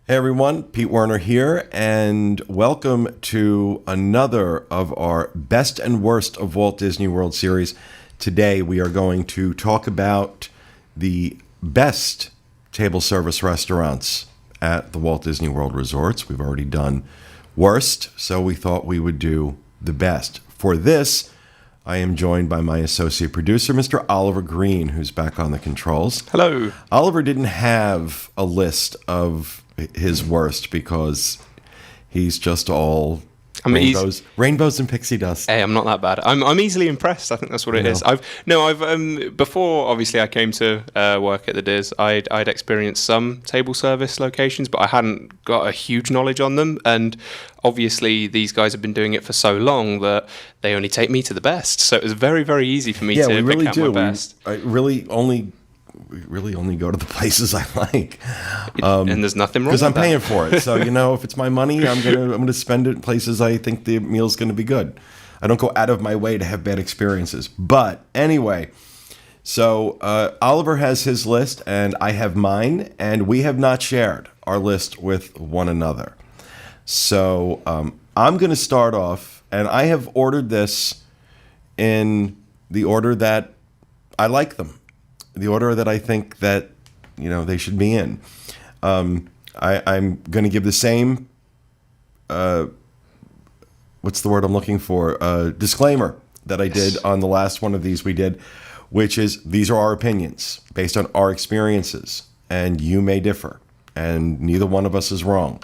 Hey everyone, Pete Werner here, and welcome to another of our Best and Worst of Walt Disney World series. Today we are going to talk about the best table service restaurants at the Walt Disney World resorts. We've already done worst, so we thought we would do the best. For this, I am joined by my associate producer, Mr. Oliver Green, who's back on the controls. Hello. Oliver didn't have a list of his worst because he's just all rainbows and pixie dust. Hey, I'm not that bad. I'm easily impressed. I think that's what it is. I've before obviously I came to work at the Diz. I'd experienced some table service locations, but I hadn't got a huge knowledge on them. And obviously these guys have been doing it for so long that they only take me to the best. So it was very, very easy for me to pick out my best. I really only go to the places I like, and there's nothing wrong because I'm with paying for it. So if it's my money, I'm gonna spend it in places I think the meal's gonna be good. I don't go out of my way to have bad experiences. But anyway, so Oliver has his list and I have mine, and we have not shared our list with one another. So I'm gonna start off, and I have ordered this in the order that I like them. The order that I think that they should be in. I'm going to give the same. What's the word I'm looking for? Disclaimer that I did on the last one of these we did, which is these are our opinions based on our experiences, and you may differ, and neither one of us is wrong,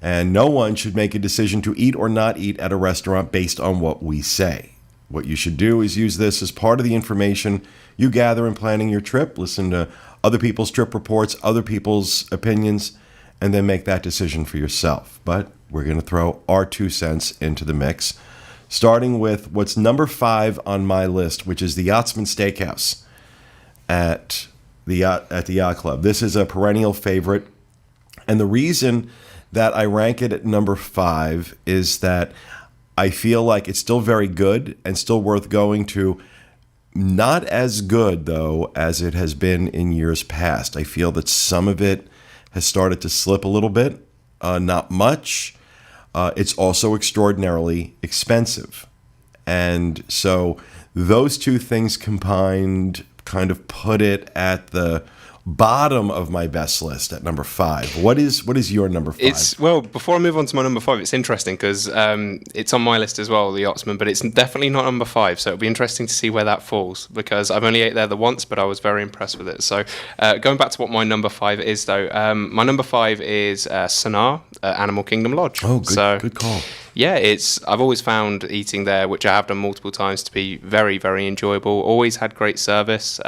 and no one should make a decision to eat or not eat at a restaurant based on what we say. What you should do is use this as part of the information you gather in planning your trip. Listen to other people's trip reports, other people's opinions, and then make that decision for yourself. But we're going to throw our 2 cents into the mix, starting with what's number 5 on my list, which is the Yachtsman Steakhouse at the Yacht Club. This is a perennial favorite, and the reason that I rank it at number 5 is that I feel like it's still very good and still worth going to. Not as good, though, as it has been in years past. I feel that some of it has started to slip a little bit, not much. It's also extraordinarily expensive. And so those two things combined kind of put it at the bottom of my best list at number 5. What is your number 5? Before I move on to my number 5, it's interesting because it's on my list as well, the Yachtsman, but it's definitely not number 5. So it'll be interesting to see where that falls, because I've only ate there the once, but I was very impressed with it. So going back to what my number 5 is, though, my number 5 is Sanaa, Animal Kingdom Lodge. Oh, good call. Yeah, I've always found eating there, which I have done multiple times, to be very, very enjoyable. Always had great service.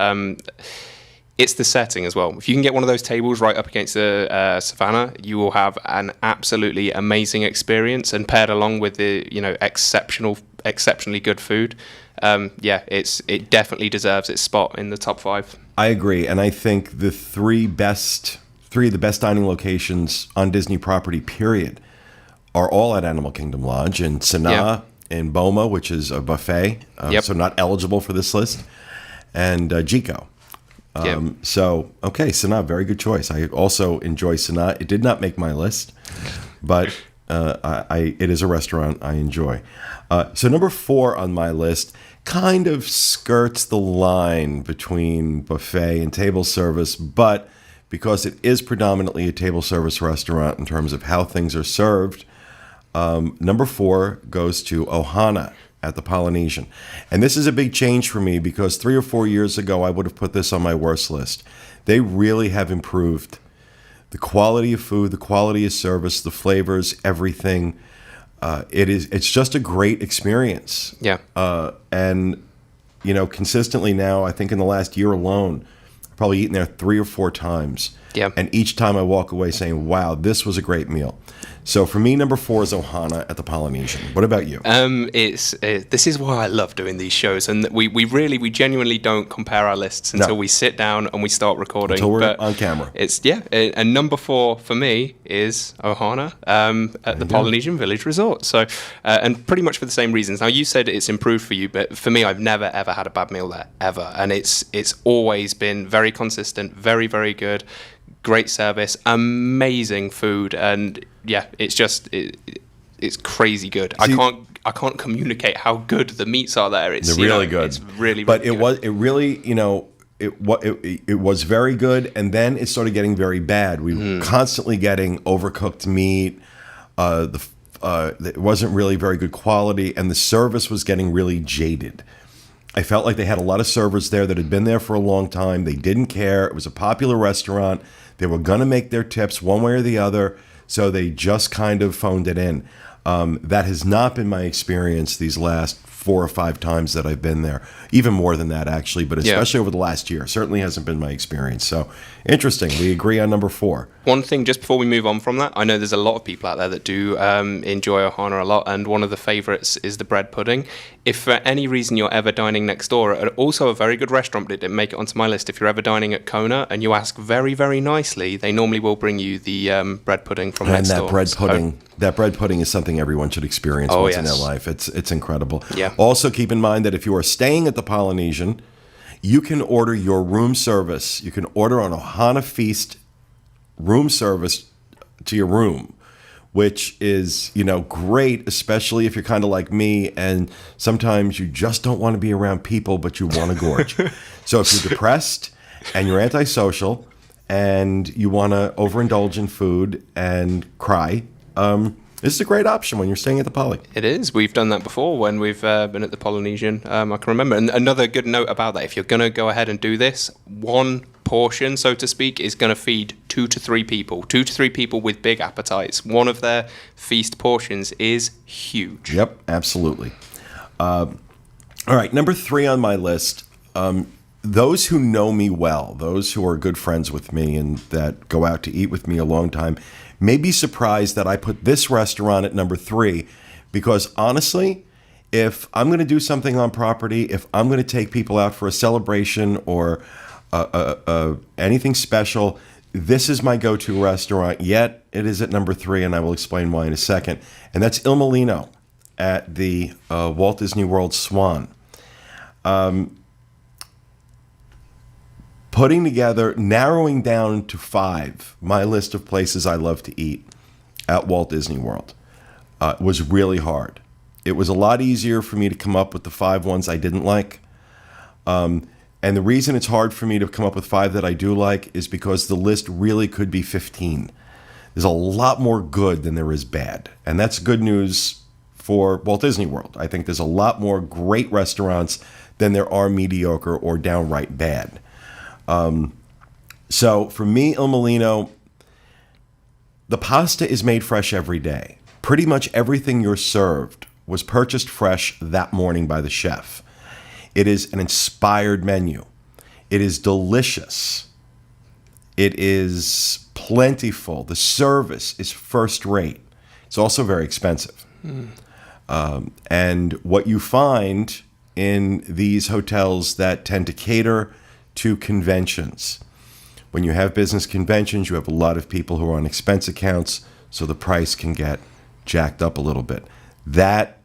It's the setting as well. If you can get one of those tables right up against the savannah, you will have an absolutely amazing experience. And paired along with the exceptionally good food, it definitely deserves its spot in the top 5. I agree, and I think the three of the best dining locations on Disney property, period, are all at Animal Kingdom Lodge. And Sanaa in Boma, which is a buffet, so not eligible for this list, and Jiko. Sanaa, very good choice. I also enjoy Sanaa. It did not make my list, but it is a restaurant I enjoy. So number 4 on my list kind of skirts the line between buffet and table service, but because it is predominantly a table service restaurant in terms of how things are served, number 4 goes to Ohana at the Polynesian. And this is a big change for me because 3 or 4 years ago, I would have put this on my worst list. They really have improved the quality of food, the quality of service, the flavors, everything. It's just a great experience. Yeah. And consistently now, I think in the last year alone, I've probably eaten there 3 or 4 times. Yeah. And each time I walk away saying, wow, this was a great meal. So for me, number 4 is Ohana at the Polynesian. What about you? This is why I love doing these shows, and we genuinely don't compare our lists until we sit down and we start recording. Until we're on camera. And number 4 for me is Ohana at the Polynesian Village Resort. So, and pretty much for the same reasons. Now, you said it's improved for you, but for me, I've never ever had a bad meal there ever, and it's always been very consistent, very, very good. great service, amazing food, and yeah, it's just it's crazy good. See, I can't communicate how good the meats are there. It's they're really good. It's really, but really it really, it was very good, and then it started getting very bad. We were constantly getting overcooked meat. It wasn't really very good quality, and the service was getting really jaded. I felt like they had a lot of servers there that had been there for a long time. They didn't care. It was a popular restaurant. They were going to make their tips one way or the other, so they just kind of phoned it in. That has not been my experience these last 4 or 5 times that I've been there. Even more than that, actually, but especially over the last year. Certainly hasn't been my experience. So, interesting. We agree on number 4. One thing, just before we move on from that, I know there's a lot of people out there that do enjoy Ohana a lot, and one of the favourites is the bread pudding. If for any reason you're ever dining next door at also a very good restaurant, but it didn't make it onto my list, if you're ever dining at Kona and you ask very, very nicely, they normally will bring you the bread pudding from next door. That bread pudding is something everyone should experience once in their life. It's incredible. Yeah. Also, keep in mind that if you are staying at the Polynesian, you can order your room service. You can order an Ohana Feast room service to your room, which is, great, especially if you're kind of like me and sometimes you just don't want to be around people, but you want to gorge. So if you're depressed and you're antisocial and you want to overindulge in food and cry, this is a great option when you're staying at the Poly. It is. We've done that before when we've been at the Polynesian. I can remember. And another good note about that, if you're going to go ahead and do this, one portion, so to speak, is going to feed 2 to 3 people. 2 to 3 people with big appetites. One of their feast portions is huge. Yep, absolutely. All right, number 3 on my list. Those who know me well, those who are good friends with me and that go out to eat with me a long time, may be surprised that I put this restaurant at number 3 because honestly, if I'm going to do something on property, if I'm going to take people out for a celebration or anything special, this is my go-to restaurant, yet it is at number 3, and I will explain why in a second. And that's Il Molino at the Walt Disney World Swan. Putting together, narrowing down to 5, my list of places I love to eat at Walt Disney World was really hard. It was a lot easier for me to come up with the 5 ones I didn't like. And the reason it's hard for me to come up with 5 that I do like is because the list really could be 15. There's a lot more good than there is bad. And that's good news for Walt Disney World. I think there's a lot more great restaurants than there are mediocre or downright bad. So for me, Il Molino, the pasta is made fresh every day. Pretty much everything you're served was purchased fresh that morning by the chef. It is an inspired menu. It is delicious. It is plentiful. The service is first rate. It's also very expensive. And what you find in these hotels that tend to cater to conventions. When you have business conventions, you have a lot of people who are on expense accounts, so the price can get jacked up a little bit. That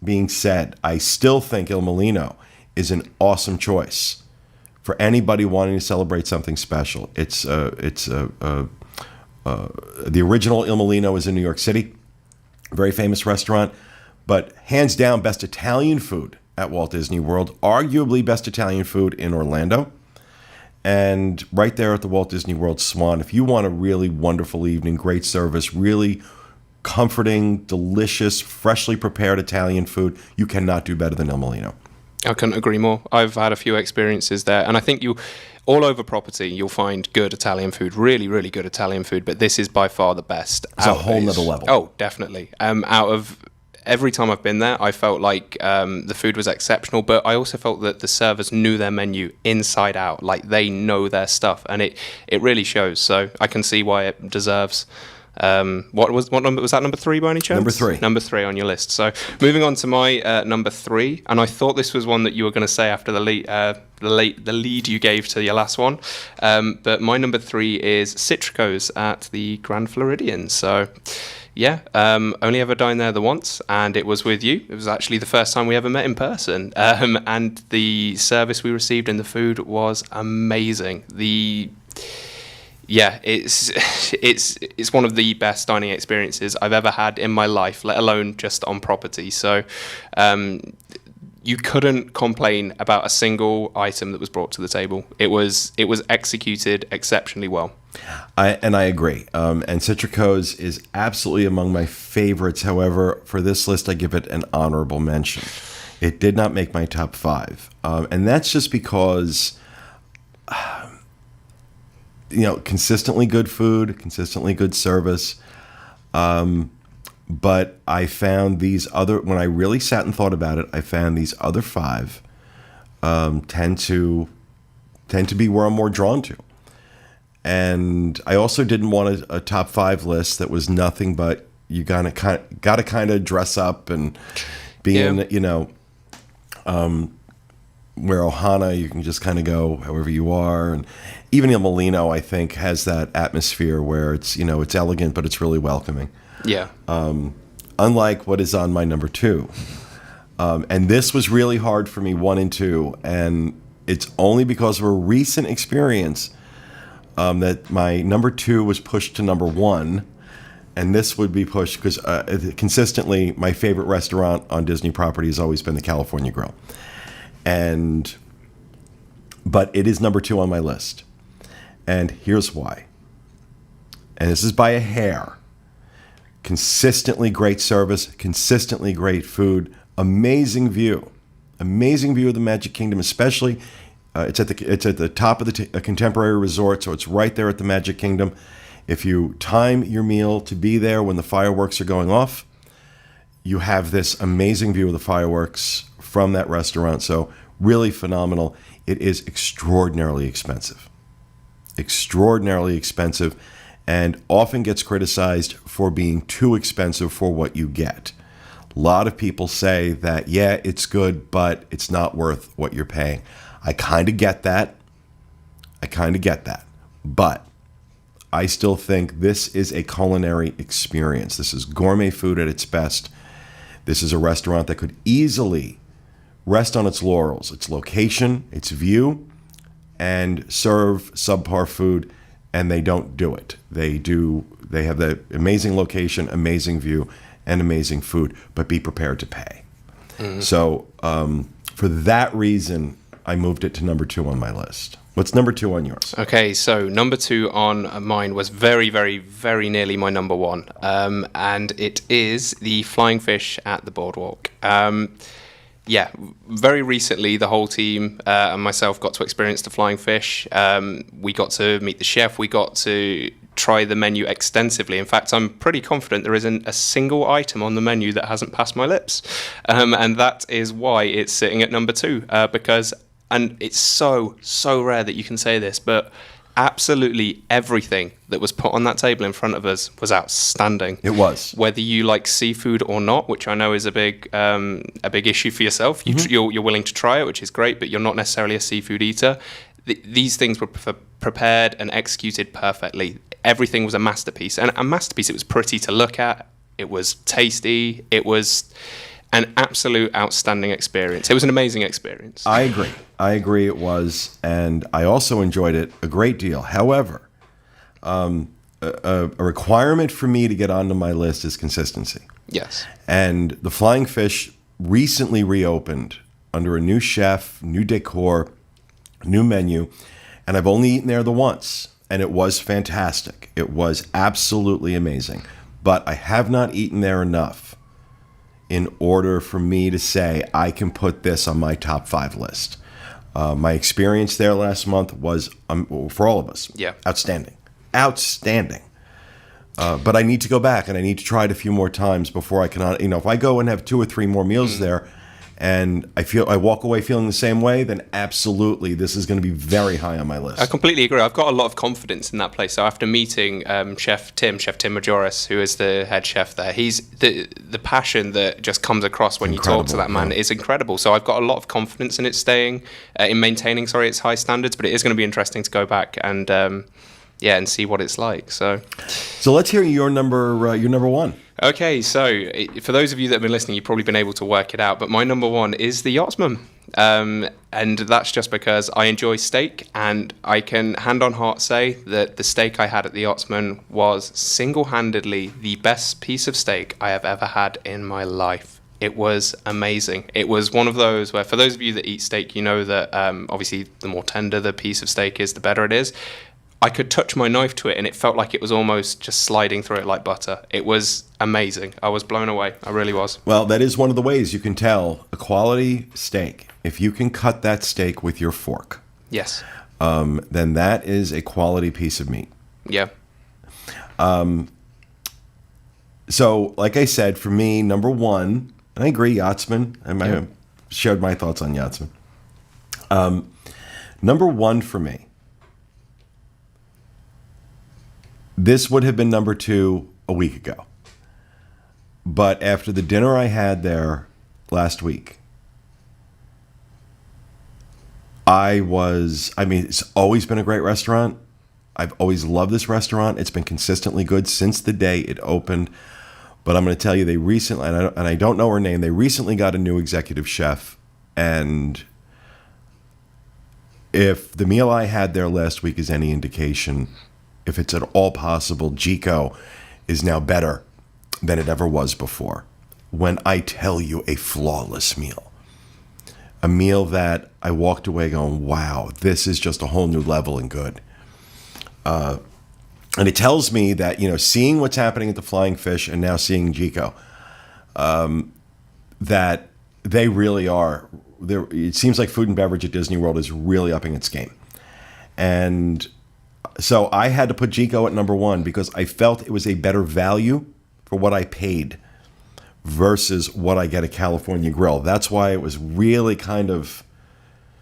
being said, I still think Il Molino is an awesome choice for anybody wanting to celebrate something special. The original Il Molino is in New York City, very famous restaurant, but hands down best Italian food at Walt Disney World, arguably best Italian food in Orlando, and right there at the Walt Disney World Swan. If you want a really wonderful evening, great service, really comforting, delicious, freshly prepared Italian food, you cannot do better than Il Molino. I couldn't agree more. I've had a few experiences there, and I think all over property, you'll find good Italian food, really, really good Italian food, but this is by far the best. It's a whole nother level. Oh, definitely. Out of every time I've been there, I felt like the food was exceptional, but I also felt that the servers knew their menu inside out, like they know their stuff, and it really shows. So I can see why it deserves. What number was that? Number 3 by any chance? Number 3. Number 3 on your list. So moving on to my number 3, and I thought this was one that you were going to say after the lead you gave to your last one. But my number 3 is Citrico's at the Grand Floridian. So yeah, only ever dined there the once, and it was with you. It was actually the first time we ever met in person, and the service we received and the food was amazing. yeah, it's one of the best dining experiences I've ever had in my life, let alone just on property. So you couldn't complain about a single item that was brought to the table. It was executed exceptionally well. I agree. And Citrico's is absolutely among my favorites. However, for this list, I give it an honorable mention. It did not make my top 5. And that's just because, consistently good food, consistently good service. But I found when I really sat and thought about it, I found these other 5 tend to be where I'm more drawn to. And I also didn't want a top 5 list that was nothing but you got to kind of dress up and be in, where Ohana, you can just kind of go however you are. And even in Molino, I think, has that atmosphere where it's, it's elegant, but it's really welcoming. Yeah. Unlike what is on my number 2. And this was really hard for me, 1 and 2. And it's only because of a recent experience that my number 2 was pushed to number 1. And this would be pushed because consistently my favorite restaurant on Disney property has always been the California Grill. But it is number 2 on my list. And here's why. And this is by a hair. Consistently great service, consistently great food, amazing view of the Magic Kingdom, especially it's at the top of the Contemporary Resort, so it's right there at the Magic Kingdom. If you time your meal to be there when the fireworks are going off, you have this amazing view of the fireworks from that restaurant. So really phenomenal. It is extraordinarily expensive, and often gets criticized for being too expensive for what you get. A lot of people say that, yeah, it's good, but it's not worth what you're paying. I kind of get that. But I still think this is a culinary experience. This is gourmet food at its best. This is a restaurant that could easily rest on its laurels, its location, its view, and serve subpar food, and they don't do it. They have the amazing location, amazing view, and amazing food, but be prepared to pay. Mm-hmm. So for that reason, I moved it to number 2 on my list. What's number 2 on yours? Okay, so number 2 on mine was very, very, very nearly my number 1, and it is the Flying Fish at the Boardwalk. Yeah, very recently, the whole team and myself got to experience the Flying Fish. We got to meet the chef. We got to try the menu extensively. In fact, I'm pretty confident there isn't a single item on the menu that hasn't passed my lips. And that is why it's sitting at number 2, because, and it's so rare that you can say this, but absolutely everything that was put on that table in front of us was outstanding. It was. Whether you like seafood or not, which I know is a big issue for yourself. You're willing to try it, which is great, but you're not necessarily a seafood eater. These things were prepared and executed perfectly. Everything was a masterpiece. And a masterpiece, it was pretty to look at. It was tasty. It was an absolute outstanding experience. It was an amazing experience. I agree it was, and I also enjoyed it a great deal. However, a requirement for me to get onto my list is consistency. Yes. And the Flying Fish recently reopened under a new chef, new decor, new menu, and I've only eaten there the once, and it was fantastic. It was absolutely amazing. But I have not eaten there enough in order for me to say I can put this on my top 5 list. My experience there last month was, for all of us, outstanding. But I need to go back and I need to try it a few more times before I can, if I go and have 2 or 3 more meals there and I walk away feeling the same way, then absolutely this is going to be very high on my list. I completely agree. I've got a lot of confidence in that place. So after meeting Chef Tim Majoris, who is the head chef there, he's the passion that just comes across when you talk to that man is incredible. So I've got a lot of confidence in it maintaining its high standards, but it is going to be interesting to go back and yeah, and see what it's like. So let's hear your number one. okay, so for those of you that have been listening, you've probably been able to work it out, but my number one is the Yachtsman. And that's just because I enjoy steak, and I can hand on heart say that the steak I had at the Yachtsman was single-handedly the best piece of steak I have ever had in my life. It was amazing. It was one of those where, for those of you that eat steak, you know that obviously the more tender the piece of steak is, the better it is. I could touch my knife to it, and it felt like it was almost just sliding through it like butter. It was amazing. I was blown away. I really was. Well, that is one of the ways you can tell a quality steak. If you can cut that steak with your fork, Yes. then that is a quality piece of meat. Yeah. So, like I said, for me, number one, and I agree, Yachtsman. I shared my thoughts on Yachtsman. Number one for me. This would have been number two a week ago. But after the dinner I had there last week, it's always been a great restaurant. I've always loved this restaurant. It's been consistently good since the day it opened. But I'm going to tell you, they recently, and I don't know her name, they recently got a new executive chef. And if the meal I had there last week is any indication, if it's at all possible, Gico is now better than it ever was before. When I tell you, a flawless meal. A meal that I walked away going, wow, this is just a whole new level and good. And it tells me that, seeing what's happening at the Flying Fish and now seeing Gico, that they really are. It seems like food and beverage at Disney World is really upping its game. And so I had to put Gico at number one because I felt it was a better value for what I paid versus what I get at California Grill. That's why it was really kind of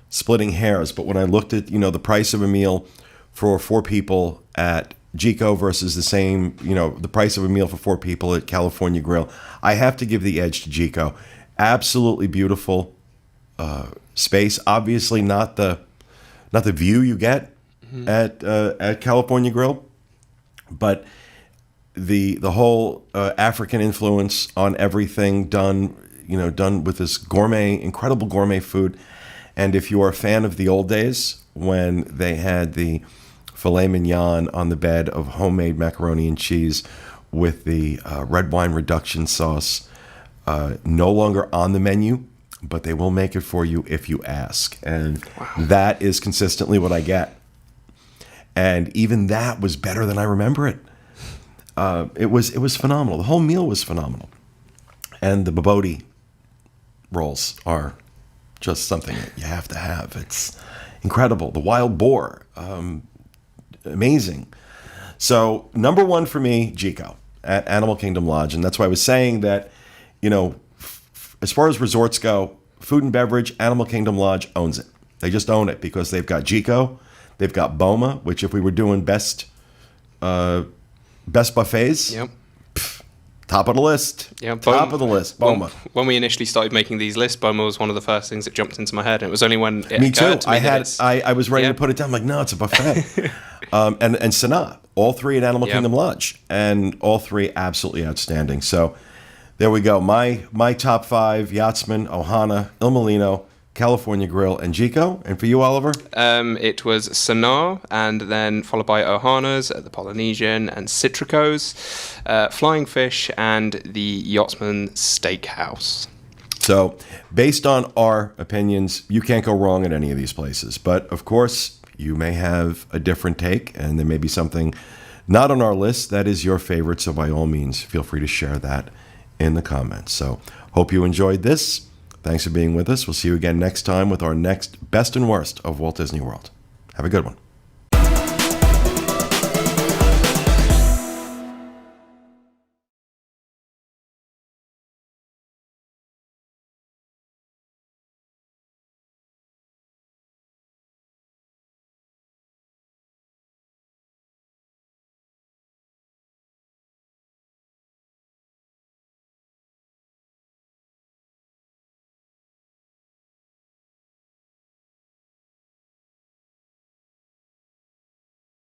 splitting hairs. But when I looked at, the price of a meal for 4 people at Gico versus the same, the price of a meal for 4 people at California Grill, I have to give the edge to Gico. Absolutely beautiful space. Obviously not the view you get at California Grill, but the whole African influence on everything done with this incredible gourmet food. And if you are a fan of the old days when they had the filet mignon on the bed of homemade macaroni and cheese with the red wine reduction sauce, no longer on the menu, but they will make it for you if you ask. And that is consistently what I get. And even that was better than I remember it. It was phenomenal. The whole meal was phenomenal. And the bobotie rolls are just something that you have to have. It's incredible. The wild boar, amazing. So number one for me, Gico at Animal Kingdom Lodge. And that's why I was saying that, as far as resorts go, food and beverage, Animal Kingdom Lodge owns it. They just own it because they've got Gico, they've got Boma, which if we were doing best buffets, top of the list. Yeah, top of the list, Boma. When we initially started making these lists, Boma was one of the first things that jumped into my head, and it was only when it me too. occurred to me I was ready to put it down. I'm like, no, it's a buffet. and Sanaa, all 3 at Animal Kingdom Lodge, and all 3 absolutely outstanding. So there we go. My top 5: Yachtsman, Ohana, Il Molino, California Grill, and Gico. And for you, Oliver? It was Sanaa, and then followed by Ohana's, the Polynesian, and Citrico's, Flying Fish, and the Yachtsman Steakhouse. So, based on our opinions, you can't go wrong at any of these places. But, of course, you may have a different take, and there may be something not on our list that is your favorite. So, by all means, feel free to share that in the comments. So, hope you enjoyed this. Thanks for being with us. We'll see you again next time with our next best and worst of Walt Disney World. Have a good one.